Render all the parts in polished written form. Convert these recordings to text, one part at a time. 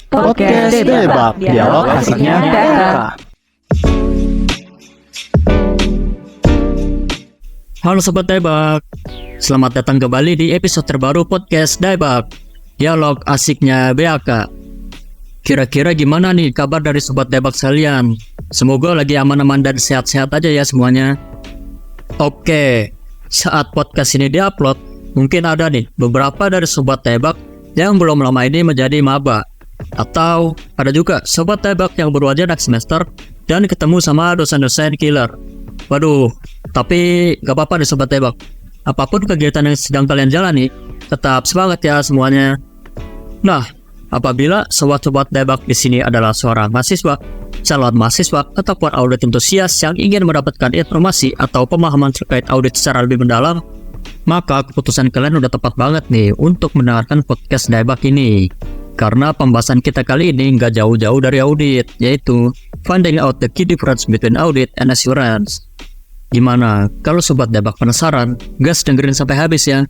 Podcast Debak, dialog asiknya DKK. Halo Sobat Debak, selamat datang kembali di episode terbaru Podcast Debak, dialog asiknya BAK. Kira-kira gimana nih kabar dari Sobat Debak sekalian? Semoga lagi aman-aman dan sehat-sehat aja ya semuanya. Oke, saat podcast ini diupload, mungkin ada nih beberapa dari Sobat Debak yang belum lama ini menjadi maba. Atau ada juga Sobat Debak yang baru aja naik semester dan ketemu sama dosen-dosen killer. Waduh, tapi gak apa-apa deh Sobat Debak. Apapun kegiatan yang sedang kalian jalani, tetap semangat ya semuanya. Nah, apabila Sobat-Sobat Debak di sini adalah seorang mahasiswa, calon mahasiswa, ataupun audit entusias yang ingin mendapatkan informasi atau pemahaman terkait audit secara lebih mendalam, maka keputusan kalian udah tepat banget nih untuk mendengarkan podcast Debak ini. Karena pembahasan kita kali ini nggak jauh-jauh dari audit, yaitu finding out the key difference between audit and assurance. Gimana? Kalau Sobat Debak penasaran, gas dengerin sampai habis ya.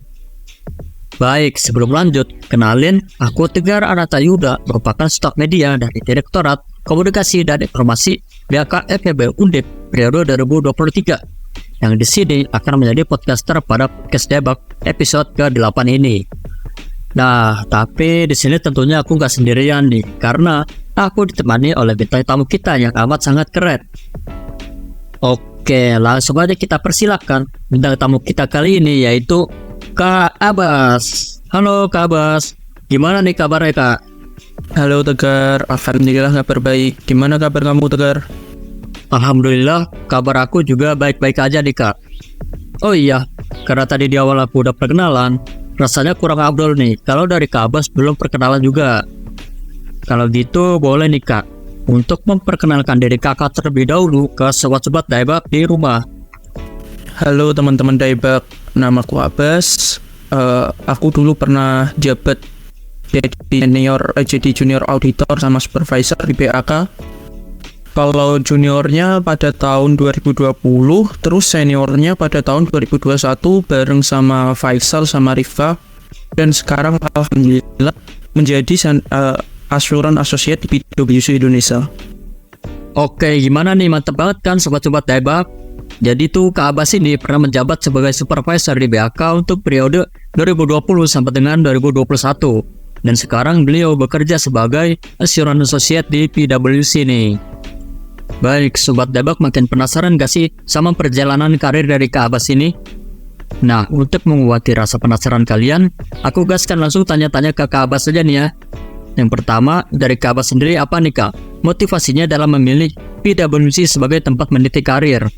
Baik, sebelum lanjut, kenalin, aku Tegar Anata Yuda, merupakan staf media dari Direktorat Komunikasi dan Informasi BAK FEB Undip periode 2023, yang di sini akan menjadi podcaster pada podcast Debak episode ke-8 ini. Nah, tapi di sini tentunya aku nggak sendirian nih, karena aku ditemani oleh bintang tamu kita yang amat sangat keren. Oke, langsung aja kita persilakan bintang tamu kita kali ini, yaitu Kak Abbas. Halo Kak Abbas, gimana nih kabarnya Kak? Halo Tegar, alhamdulillah kabar baik. Gimana kabar kamu Tegar? Alhamdulillah, kabar aku juga baik-baik aja nih Kak. Oh iya, karena tadi di awal aku udah perkenalan, rasanya kurang abdol nih kalau dari Kak Abbas belum perkenalan juga. Kalau gitu boleh nih Kak, untuk memperkenalkan diri kakak terlebih dahulu ke sobat-sobat Debak di rumah. Halo teman-teman Debak, namaku Abbas. Aku dulu pernah jabat jadi junior auditor sama supervisor di BAK. Kalau juniornya pada tahun 2020, terus seniornya pada tahun 2021 bareng sama Faisal sama Rifka. Dan sekarang alhamdulillah menjadi Assurance Associate di PwC Indonesia. Oke, gimana nih, mantep banget kan sobat-sobat Debak? Jadi tuh Kak Abbas ini pernah menjabat sebagai supervisor di BAK untuk periode 2020 sampai dengan 2021. Dan sekarang beliau bekerja sebagai Assurance Associate di PwC nih. Baik, Sobat Debak makin penasaran gak sih sama perjalanan karir dari Kak Abbas ini? Nah, untuk menguati rasa penasaran kalian, aku gaskan langsung tanya-tanya ke Kak Abbas saja nih ya. Yang pertama, dari Kak Abbas sendiri apa nih Kak motivasinya dalam memilih PwC sebagai tempat meniti karir?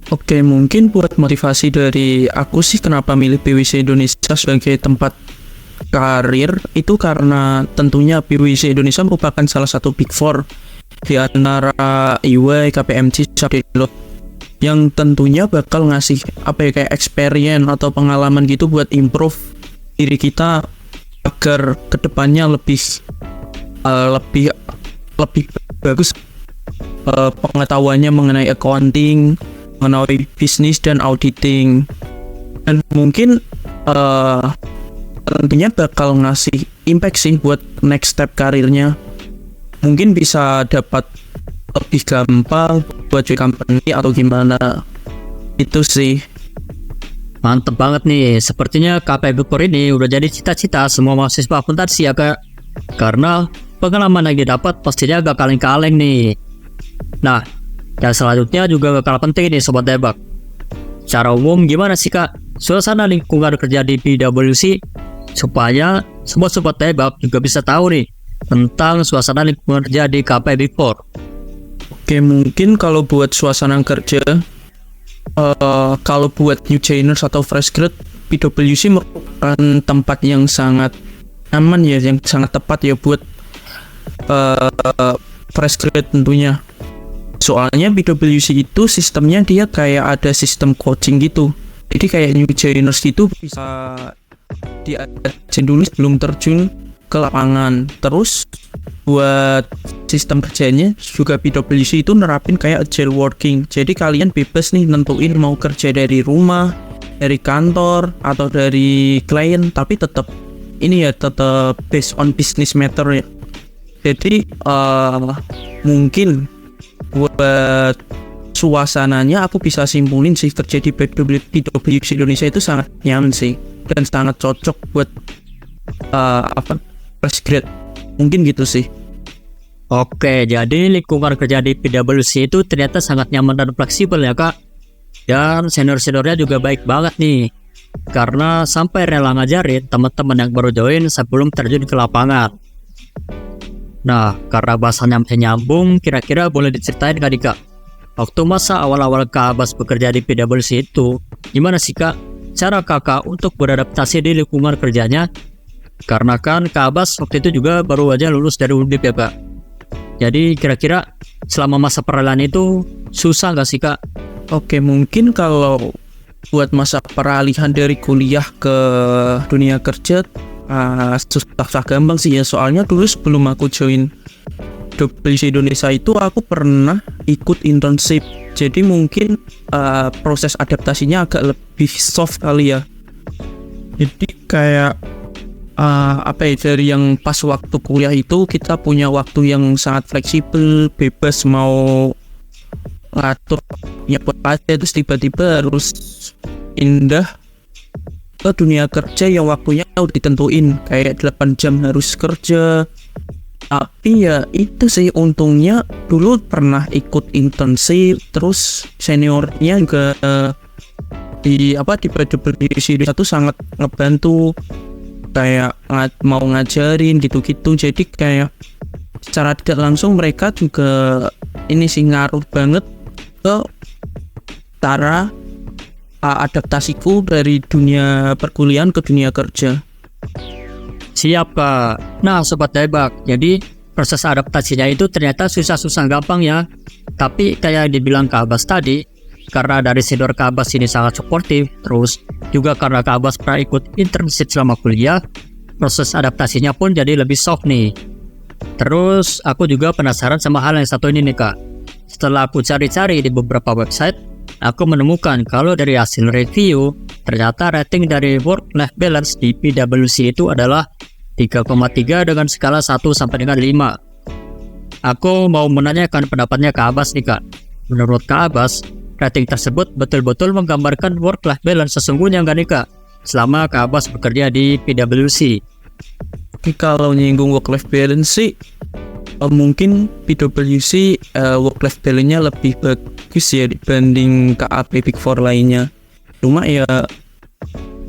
Oke, mungkin buat motivasi dari aku sih kenapa milih PwC Indonesia sebagai tempat karir itu karena tentunya PwC Indonesia merupakan salah satu Big Four di antara EY, KPMG, Deloitte, yang tentunya bakal ngasih kayak experience atau pengalaman gitu buat improve diri kita agar kedepannya lebih bagus pengetahuannya mengenai accounting, mengenai bisnis dan auditing, dan mungkin tentunya bakal ngasih impact sih buat next step karirnya. Mungkin bisa dapat lebih gampang buat join company atau gimana. Itu sih. Mantep banget nih, sepertinya KPI Big Four ini udah jadi cita-cita semua mahasiswa akuntansi ya Kak. Karena pengalaman yang didapat pastinya gak kaleng-kaleng nih. Nah, yang selanjutnya juga gak kalah penting nih Sobat Debak. Secara umum gimana sih Kak suasana lingkungan kerja di PwC, supaya semua Sobat Debak juga bisa tahu nih tentang suasana lingkungan kerja di KPI Big Four. Oke, mungkin kalau buat suasana kerja, kalau buat new joiners atau fresh grad, PwC merupakan tempat yang sangat aman ya, yang sangat tepat ya buat fresh grad tentunya. Soalnya PwC itu sistemnya dia kayak ada sistem coaching gitu. Jadi kayak new joiners gitu bisa diajarin dulu sebelum terjun ke lapangan. Terus buat sistem kerjanya juga PwC itu nerapin kayak agile working. Jadi kalian bebas nih nentuin mau kerja dari rumah, dari kantor atau dari klien, tapi tetap ini ya tetap based on business matter ya. Jadi mungkin buat suasananya aku bisa simpulin sih kerja di PwC Indonesia itu sangat nyaman sih dan sangat cocok buat fresh grad. Mungkin gitu sih. Oke, jadi lingkungan kerja di PwC itu ternyata sangat nyaman dan fleksibel ya Kak. Dan senior-seniornya juga baik banget nih, karena sampai rela ngajarin teman-teman yang baru join sebelum terjun ke lapangan. Nah, karena bahasanya nyambung, kira-kira boleh diceritain Kak Dika, waktu masa awal-awal Kak Abbas bekerja di PwC itu, gimana sih Kak cara Kakak untuk beradaptasi di lingkungan kerjanya? Karena kan Kak Abbas waktu itu juga baru aja lulus dari Undip ya Kak. Jadi kira-kira selama masa peralihan itu susah gak sih Kak? Oke, mungkin kalau buat masa peralihan dari kuliah ke dunia kerja susah gampang sih ya. Soalnya dulu sebelum aku join PwC Indonesia itu aku pernah ikut internship. Jadi mungkin proses adaptasinya agak lebih soft kali ya. Jadi kayak dari yang pas waktu kuliah itu kita punya waktu yang sangat fleksibel, bebas mau ngatur ya buat aja, terus tiba-tiba harus pindah ke dunia kerja yang waktunya udah ditentuin kayak 8 jam harus kerja. Tapi ya itu sih untungnya dulu pernah ikut internship, terus seniornya juga di PwC itu sangat ngebantu kayak mau ngajarin gitu-gitu. Jadi kayak secara tidak langsung mereka juga ini sih ngaruh banget ke cara adaptasiku dari dunia perkuliahan ke dunia kerja. Siap Kak. Nah Sobat Daebak, jadi proses adaptasinya itu ternyata susah-susah gampang ya. Tapi kayak dibilang Kak Abbas tadi, karena dari senior Kak Abbas ini sangat suportif, terus juga karena Kak Abbas pernah ikut internship selama kuliah, proses adaptasinya pun jadi lebih soft nih. Terus aku juga penasaran sama hal yang satu ini nih Kak. Setelah aku cari-cari di beberapa website, aku menemukan kalau dari hasil review, ternyata rating dari work-life balance di PwC itu adalah 3,3 dengan skala 1 sampai dengan 5. Aku mau menanyakan pendapatnya Kak Abbas nih Kak. Menurut Kak Abbas, rating tersebut betul-betul menggambarkan work-life balance sesungguhnya nggak nih Kak, selama Kak Abbas bekerja di PwC? Oke, kalau nyinggung work-life balance sih, mungkin PwC work-life balance-nya lebih bagus ya dibanding KAP Big Four lainnya. Cuma ya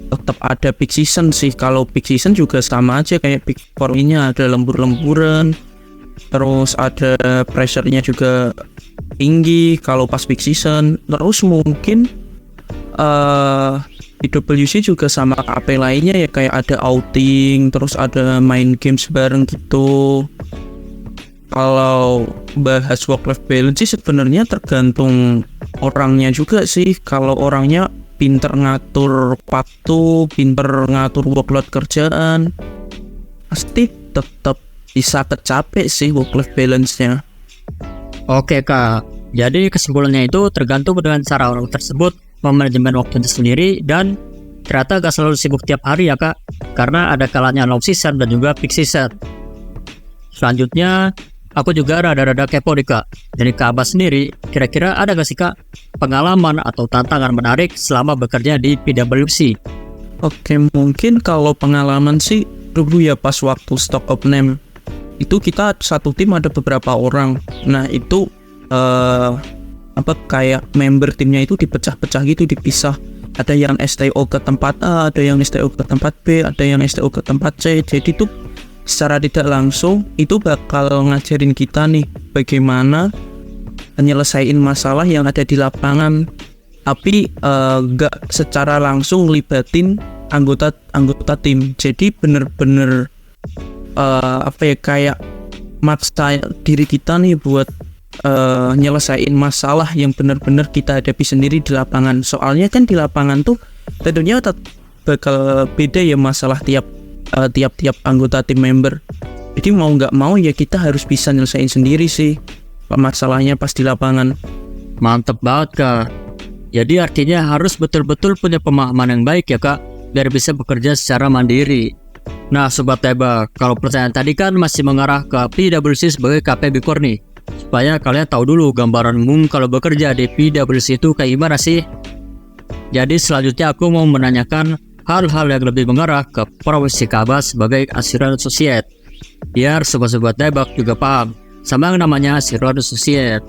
tetap ada peak season sih. Kalau peak season juga sama aja kayak Big Four lainnya, ada lembur-lemburan, terus ada pressure-nya juga tinggi kalau pas peak season. Terus mungkin PwC juga sama KAP lainnya ya, kayak ada outing, terus ada main games bareng gitu. Kalau bahas work-life balance sih sebenarnya tergantung orangnya juga sih. Kalau orangnya pinter ngatur waktu, pinter ngatur workload kerjaan, pasti tetap bisa kecapek sih work-life balance-nya. Oke Kak, jadi kesimpulannya itu tergantung dengan cara orang tersebut memanajemen waktunya sendiri, dan ternyata gak selalu sibuk tiap hari ya Kak, karena ada kalanya low season dan juga peak season. Selanjutnya, aku juga rada-rada kepo nih Kak. Dari Kak Abbas sendiri, kira-kira ada gak sih Kak pengalaman atau tantangan menarik selama bekerja di PwC? Oke, mungkin kalau pengalaman sih dulu ya pas waktu stock of name itu kita satu tim ada beberapa orang. Nah itu kayak member timnya itu dipecah-pecah gitu, dipisah. Ada yang STO ke tempat A, ada yang STO ke tempat B, ada yang STO ke tempat C. Jadi tuh secara tidak langsung itu bakal ngajarin kita nih bagaimana nyelesain masalah yang ada di lapangan, tapi gak secara langsung libatin anggota tim. Jadi bener-bener kayak maksa diri kita nih buat nyelesain masalah yang benar-benar kita hadapi sendiri di lapangan. Soalnya kan di lapangan tuh tentunya bakal beda ya masalah tiap anggota tim member. Jadi mau nggak mau ya kita harus bisa nyelesain sendiri sih masalahnya pas di lapangan. Mantep banget Kak. Jadi artinya harus betul-betul punya pemahaman yang baik ya Kak, biar bisa bekerja secara mandiri. Nah, Sobat Tebak, kalau pertanyaan tadi kan masih mengarah ke PwC sebagai KP Big Four nih. Supaya kalian tahu dulu gambaran umum kalau bekerja di PwC itu kayak gimana sih. Jadi selanjutnya aku mau menanyakan hal-hal yang lebih mengarah ke profesi Kaba sebagai Assurance Associate. Biar Sobat-Sobat Tebak juga paham sama yang namanya Assurance Associate.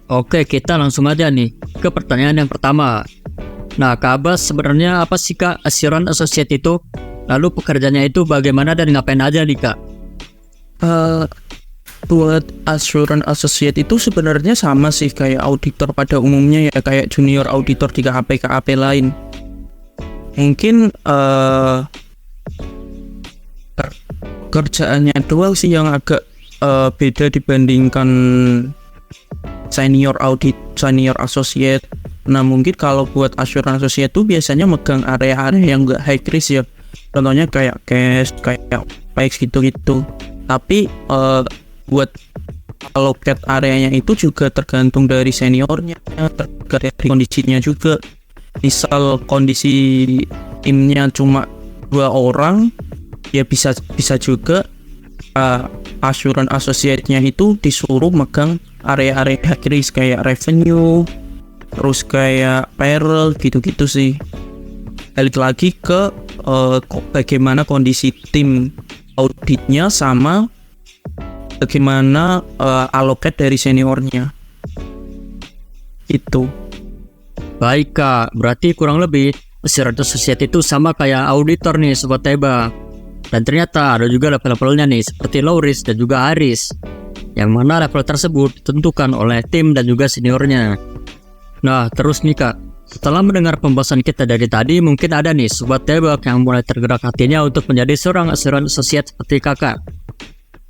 Oke, kita langsung aja nih ke pertanyaan yang pertama. Nah, Kaba sebenarnya apa sih Kak Assurance Associate itu? Lalu pekerjaannya itu bagaimana dan ngapain aja nih Kak? Buat Assurance Associate itu sebenarnya sama sih kayak auditor pada umumnya ya, kayak junior auditor di KAP lain. Mungkin kerjaannya doang sih yang agak beda dibandingkan senior associate. Nah, mungkin kalau buat Assurance Associate itu biasanya megang area-area yang enggak high risk ya. Contohnya kayak cash, kayak PAX gitu-gitu. Tapi buat allocate areanya itu juga tergantung dari seniornya, tergantung dari kondisinya juga. Misal kondisi timnya cuma 2 orang, ya bisa juga Assurance Associate-nya itu disuruh megang area-area high risk kayak revenue, terus kayak payroll gitu-gitu sih. Balik lagi ke bagaimana kondisi tim auditnya sama bagaimana allocate dari seniornya itu. Baik Kak, berarti kurang lebih Assurance Associate itu sama kayak auditor nih Sobat Tebak. Dan ternyata ada juga level-levelnya nih seperti low risk dan juga high risk, yang mana level tersebut ditentukan oleh tim dan juga seniornya. Nah, terus nih Kak, setelah mendengar pembahasan kita dari tadi, mungkin ada nih Sobat Tebak yang mulai tergerak hatinya untuk menjadi seorang Assurance Associate seperti Kakak.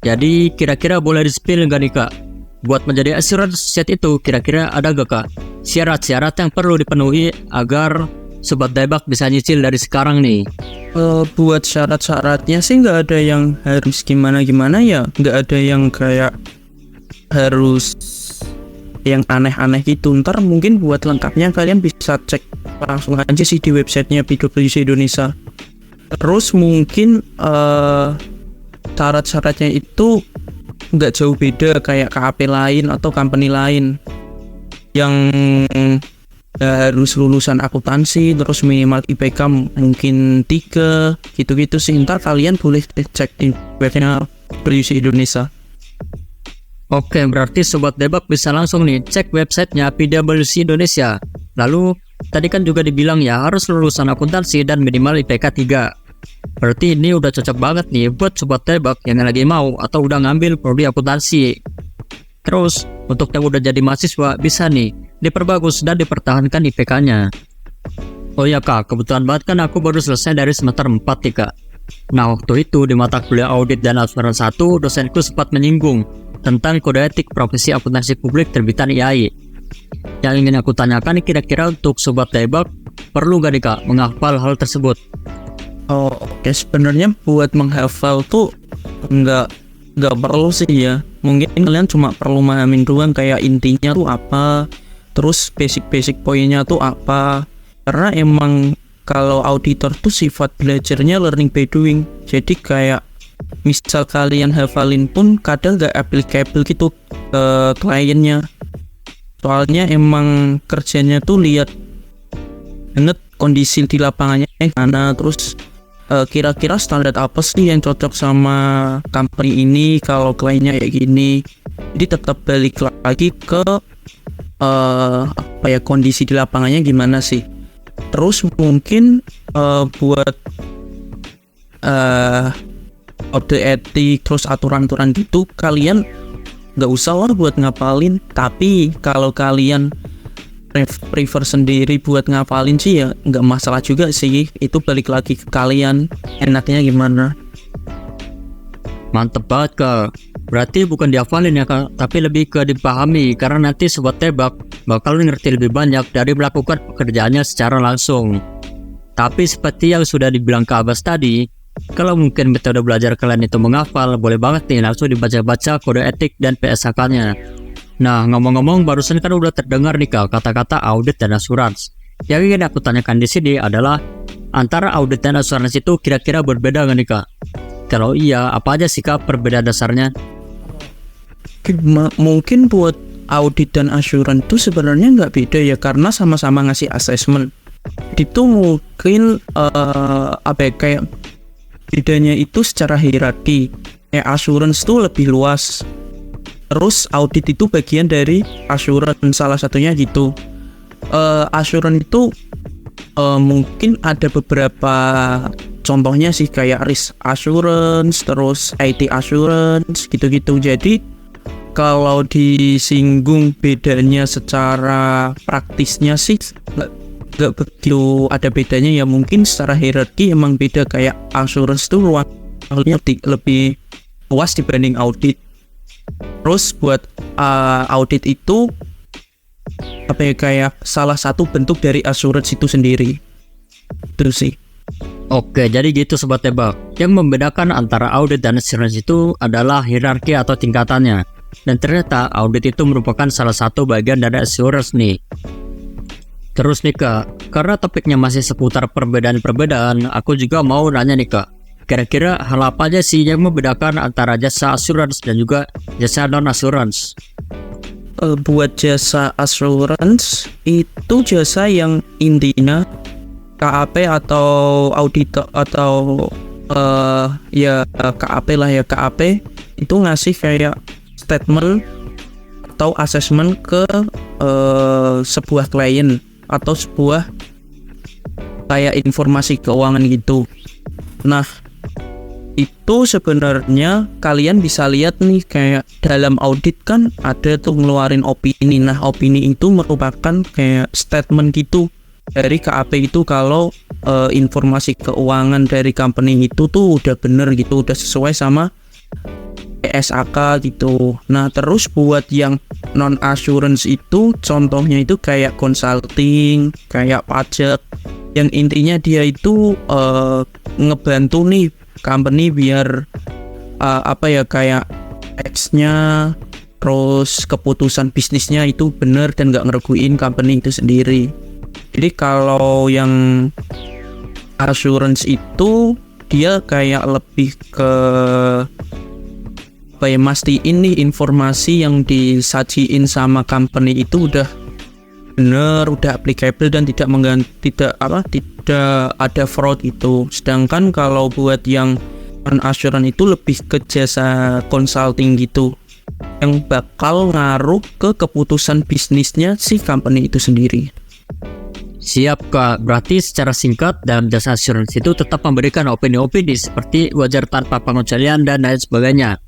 Jadi kira-kira boleh di-spill nggak nih Kak? Buat menjadi Assurance Associate itu kira-kira ada gak Kak syarat-syarat yang perlu dipenuhi agar Sobat Tebak bisa nyicil dari sekarang nih? Buat syarat-syaratnya sih nggak ada yang harus gimana-gimana ya. Nggak ada yang kayak harus yang aneh-aneh gitu. Ntar mungkin buat lengkapnya kalian bisa cek langsung aja sih di websitenya PwC Indonesia. Terus mungkin syarat-syaratnya itu nggak jauh beda kayak KAP lain atau company lain yang harus lulusan akuntansi, terus minimal IPK mungkin 3 gitu-gitu sih. Ntar kalian boleh cek di websitenya PwC Indonesia. Oke, berarti Sobat Tebak bisa langsung nih cek websitenya PwC Indonesia. Lalu tadi kan juga dibilang ya harus lulusan akuntansi dan minimal IPK 3. Berarti ini udah cocok banget nih buat Sobat Tebak yang lagi mau atau udah ngambil prodi akuntansi. Terus untuk yang udah jadi mahasiswa bisa nih diperbagus dan dipertahankan IPK-nya. Oh ya Kak, kebetulan banget kan aku baru selesai dari semester 4 nih Kak. Nah, waktu itu di mata kuliah audit dan asuransi 1, dosenku sempat menyinggung tentang kode etik profesi akuntansi publik terbitan IAI. Yang ingin aku tanyakan kira-kira untuk Sobat Tebak perlu gak nih Kak menghafal hal tersebut? Oh, oke. Sebenarnya buat menghafal tuh nggak perlu sih ya. Mungkin kalian cuma perlu memahami doang kayak intinya tuh apa, terus basic poinnya tuh apa. Karena emang kalau auditor tuh sifat belajarnya learning by doing. Jadi kayak misal kalian hafalin pun kadang nggak applicable gitu ke kliennya. Soalnya emang kerjanya tuh lihat banget kondisi di lapangannya mana, terus kira-kira standar apa sih yang cocok sama company ini kalau kliennya kayak gini. Jadi tetap balik lagi ke kondisi di lapangannya gimana sih. Terus mungkin buat kode etik terus aturan-aturan gitu kalian nggak usah lah buat ngapalin. Tapi kalau kalian prefer sendiri buat ngapalin sih ya nggak masalah juga sih. Itu balik lagi ke kalian enaknya gimana. Mantep banget Kak. Berarti bukan dihafalin ya Kak, tapi lebih ke dipahami. Karena nanti Sobat Tebak bakal ngerti lebih banyak dari melakukan pekerjaannya secara langsung. Tapi seperti yang sudah dibilang Kak Abbas tadi, kalau mungkin metode belajar kalian itu menghafal, boleh banget nih langsung dibaca-baca kode etik dan PSHK-nya. Nah, ngomong-ngomong barusan kan udah terdengar nih Kak kata-kata audit dan asuransi. Yang ingin aku tanyakan di sini adalah Antara audit dan asuransi itu kira-kira berbeda nggak nih Kak? Kalau iya, apa aja sih Kak perbedaan dasarnya? Mungkin buat audit dan asuran itu sebenarnya nggak beda ya, karena sama-sama ngasih assessment. Itu mungkin kayak bedanya itu secara hierarki. Assurance itu lebih luas, terus audit itu bagian dari assurance, salah satunya gitu. Assurance itu mungkin ada beberapa contohnya sih, kayak risk assurance, terus IT assurance gitu-gitu. Jadi kalau disinggung bedanya secara praktisnya sih nggak begitu ada bedanya ya. Mungkin secara hierarki emang beda, kayak assurance itu luasnya lebih luas dibanding audit. Terus buat audit itu kayak salah satu bentuk dari assurance itu sendiri. Itu sih. Oke, jadi gitu Sobat Tebak. Yang membedakan antara audit dan asuransi itu adalah hierarki atau tingkatannya. Dan ternyata audit itu merupakan salah satu bagian dari assurance nih. Terus nih Kak, karena topiknya masih seputar perbedaan-perbedaan, aku juga mau nanya nih Kak, kira-kira hal apa aja sih yang membedakan antara jasa assurance dan juga jasa non-assurance? Buat jasa assurance itu jasa yang intinya KAP atau auditor atau KAP lah ya. KAP itu ngasih kayak statement atau assessment ke sebuah klien atau sebuah kayak informasi keuangan gitu. Nah, itu sebenarnya kalian bisa lihat nih, kayak dalam audit kan ada tuh ngeluarin opini. Nah, opini itu merupakan kayak statement gitu dari KAP itu kalau informasi keuangan dari company itu tuh udah bener gitu, udah sesuai sama PSAK gitu. Nah, terus buat yang non assurance itu contohnya itu kayak consulting, kayak pajak, yang intinya dia itu ngebantu nih company biar kayak X-nya, terus keputusan bisnisnya itu bener dan nggak ngerugiin company itu sendiri. Jadi kalau yang assurance itu dia kayak lebih ke mastiin nih informasi yang disajiin sama company itu udah bener, udah applicable dan tidak ada fraud itu. Sedangkan kalau buat yang non-assurance itu lebih ke jasa consulting gitu, yang bakal ngaruh ke keputusan bisnisnya si company itu sendiri. Siap Kak, berarti secara singkat dalam jasa assurance itu tetap memberikan opini-opini seperti wajar tanpa pengecualian dan lain sebagainya.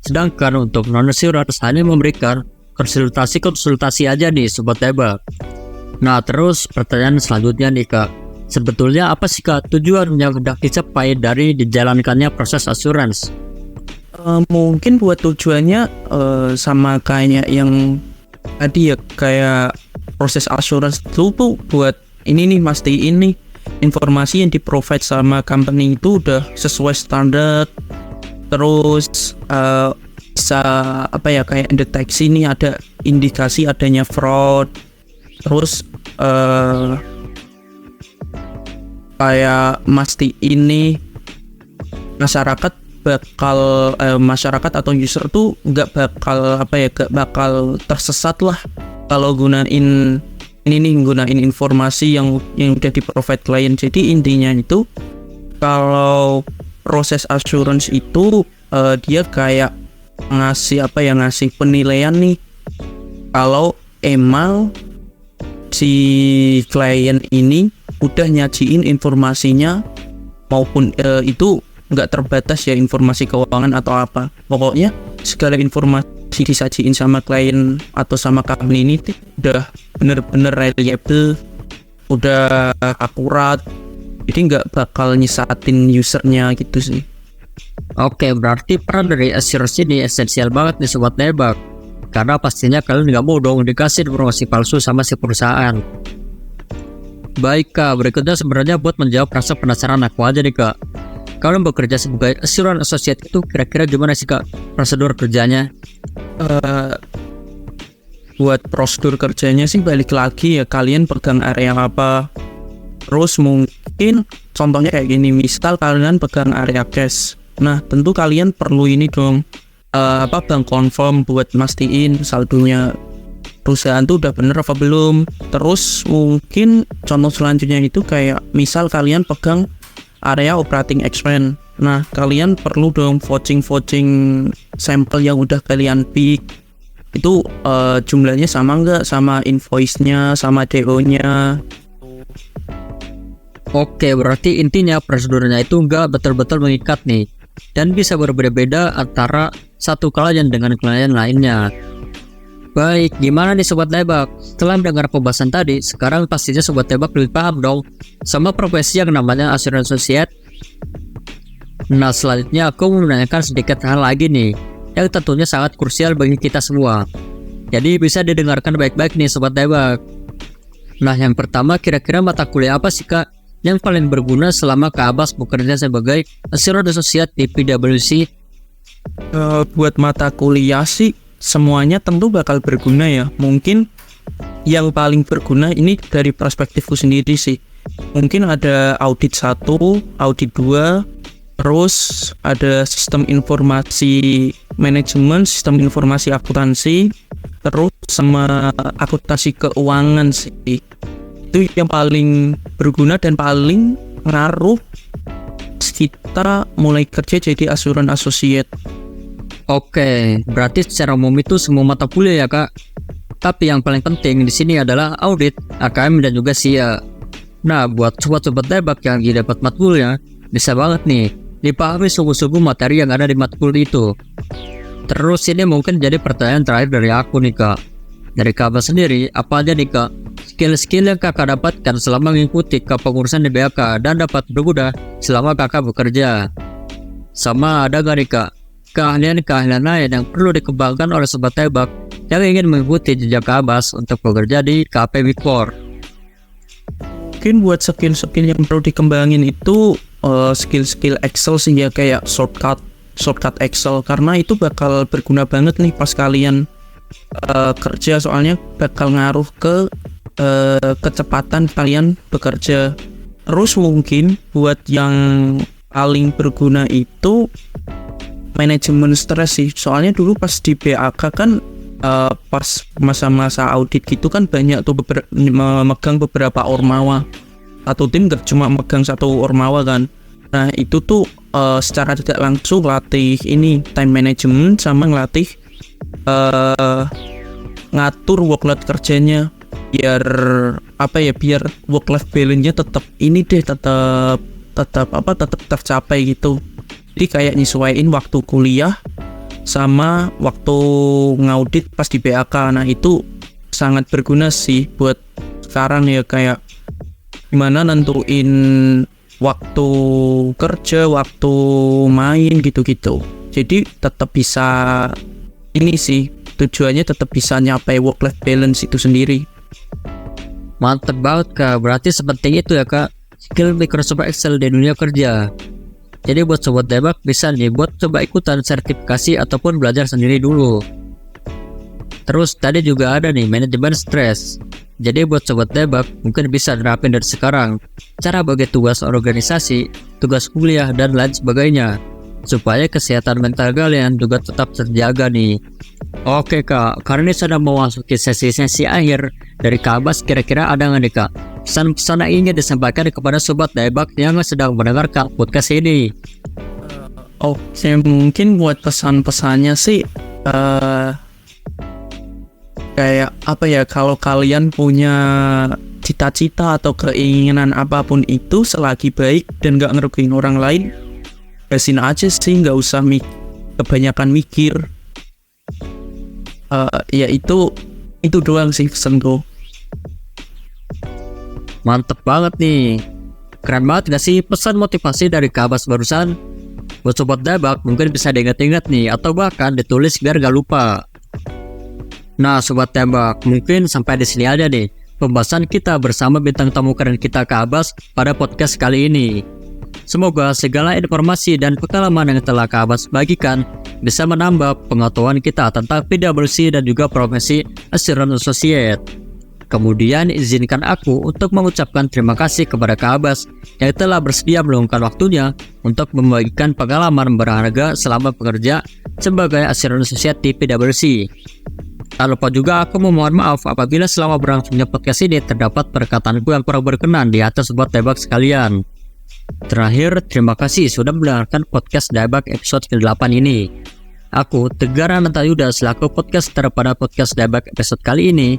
Sedangkan untuk non-assurance hanya memberikan konsultasi aja nih Sobat Tebak. Nah, terus pertanyaan selanjutnya nih Kak, sebetulnya apa sih Kak tujuan yang hendak dicapai dari dijalankannya proses assurance? Mungkin buat tujuannya sama kayak yang tadi ya, kayak proses assurance itu tuh buat ini nih, mastiin nih informasi yang di-provide sama company itu udah sesuai standar. Terus bisa kayak deteksi nih ada indikasi adanya fraud. Terus kayak mastiin nih masyarakat atau user tuh nggak bakal tersesat lah kalau gunain informasi yang udah di-provide klien. Jadi intinya itu kalau proses assurance itu dia kayak ngasih penilaian nih kalau emang si klien ini udah nyajiin informasinya maupun itu nggak terbatas ya, informasi keuangan atau apa. Pokoknya segala informasi disajiin sama klien atau sama company ini udah bener-bener reliable, udah akurat. Jadi nggak bakal nyisatin usernya gitu sih. Oke, berarti peran dari assurance ini esensial banget nih Sobat Tebak, karena pastinya kalian nggak mau dong dikasih informasi palsu sama si perusahaan. Baik Kak, berikutnya sebenarnya buat menjawab rasa penasaran aku aja nih Kak. Kalian bekerja sebagai assurance associate itu kira-kira gimana sih Kak prosedur kerjanya? Buat prosedur kerjanya sih balik lagi ya, kalian pegang area apa. Terus mungkin contohnya kayak gini, misal kalian pegang area cash. Nah, tentu kalian perlu ini dong, bank confirm buat mastiin saldonya perusahaan tuh udah bener apa belum. Terus mungkin contoh selanjutnya itu kayak misal kalian pegang area operating expense. Nah, kalian perlu dong vouching sampel yang udah kalian pick. Itu jumlahnya sama nggak sama invoice-nya, sama DO-nya. Oke, berarti intinya prosedurnya itu nggak betul-betul mengikat nih, dan bisa berbeda-beda antara satu klien dengan klien lainnya. Baik, gimana nih Sobat Daebak? Setelah mendengar pembahasan tadi, sekarang pastinya Sobat Daebak lebih paham dong sama profesi yang namanya Assurance Associate. Nah, selanjutnya aku mau menanyakan sedikit hal lagi nih, yang tentunya sangat krusial bagi kita semua. Jadi bisa didengarkan baik-baik nih Sobat Daebak. Nah, yang pertama, kira-kira mata kuliah apa sih Kak yang paling berguna selama Kak Abbas bekerja sebagai Assurance Associate di PwC? Buat mata kuliah sih semuanya tentu bakal berguna ya. Mungkin yang paling berguna ini dari perspektifku sendiri sih. Mungkin ada audit 1, audit 2, terus ada sistem informasi manajemen, sistem informasi akuntansi, terus sama akuntansi keuangan sih. Itu yang paling berguna dan paling ngaruh kita mulai kerja jadi Assurance Associate. Oke, berarti secara umum itu semua mata kuliah ya Kak. Tapi yang paling penting di sini adalah audit, AKM dan juga SIA. Nah, buat sobat-sobat Daebak yang lagi dapat matkulnya, bisa banget nih dipahami sungguh-sungguh materi yang ada di matkul itu. Terus ini mungkin jadi pertanyaan terakhir dari aku nih Kak. Dari Kak Abbas sendiri, apa aja nih Kak skill-skill yang Kakak dapatkan selama mengikuti kepengurusan di BAK dan dapat berguna selama Kakak bekerja? Sama ada gak nih Kak keahlian-keahlian lain yang perlu dikembangkan oleh Sobat Daebak yang ingin mengikuti jejak Kak Abbas untuk bekerja di KP Big Four? Mungkin buat skill-skill yang perlu dikembangin itu skill-skill Excel sih ya, kayak shortcut Excel, karena itu bakal berguna banget nih pas kalian kerja, soalnya bakal ngaruh ke kecepatan kalian bekerja. Terus mungkin buat yang paling berguna itu manajemen stres sih, soalnya dulu pas di BAK kan pas masa-masa audit gitu kan banyak tuh memegang beberapa ormawa. Satu tim gak cuma megang satu ormawa kan. Nah itu tuh secara tidak langsung latih ini time management sama ngelatih ngatur work load kerjanya biar biar work life balance-nya tetap tercapai gitu. Jadi kayak nyesuaiin waktu kuliah sama waktu ngaudit pas di BAK. Nah itu sangat berguna sih buat sekarang ya, kayak gimana nentuin waktu kerja, waktu main gitu-gitu. Jadi tetap bisa ini sih, tujuannya tetap bisa nyapai work life balance itu sendiri. Mantep banget Kak, berarti sepenting itu ya Kak skill Microsoft Excel di dunia kerja. Jadi buat Sobat Daebak bisa nih buat coba ikutan sertifikasi ataupun belajar sendiri dulu. Terus tadi juga ada nih manajemen stres. Jadi buat Sobat Daebak mungkin bisa nerapin dari sekarang cara bagi tugas organisasi, tugas kuliah dan lain sebagainya, supaya kesehatan mental kalian juga tetap terjaga nih. Oke Kak, karena ini sudah memasuki sesi akhir dari Kak Abbas, kira-kira ada nggak nih Kak pesan-pesan yang ingin disampaikan kepada Sobat Daebak yang sedang mendengarkan podcast ini? Oke, mungkin buat pesan-pesannya sih kayak kalau kalian punya cita-cita atau keinginan apapun itu selagi baik dan gak ngerugiin orang lain, beresin aja sih, gak usah kebanyakan mikir. Ya itu doang sih pesanku. Mantep banget nih, keren banget gak sih pesan motivasi dari Kak Abbas barusan? Buat Sobat Daebak mungkin bisa diingat-ingat nih, atau bahkan ditulis biar gak lupa. Nah Sobat Daebak, mungkin sampai di sini aja nih pembahasan kita bersama bintang tamu keren kita Kak Abbas pada podcast kali ini. Semoga segala informasi dan pengalaman yang telah Kak Abbas bagikan bisa menambah pengetahuan kita tentang PwC dan juga profesi Assurance Associate. Kemudian izinkan aku untuk mengucapkan terima kasih kepada Kak Abbas yang telah bersedia meluangkan waktunya untuk membagikan pengalaman berharga selama bekerja sebagai asisten associate di PwC. Tak lupa juga aku memohon maaf apabila selama berlangsungnya podcast ini terdapat perkataanku yang kurang berkenan di atas sobat Daebak sekalian. Terakhir, terima kasih sudah mendengarkan podcast Daebak episode ke-8 ini. Aku, Tegar Anantayuda selaku podcaster pada podcast Daebak episode kali ini,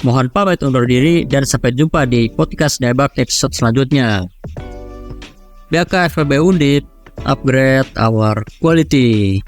mohon pamit undur diri dan sampai jumpa di podcast Daebak episode selanjutnya. BK FEB Undip, upgrade our quality.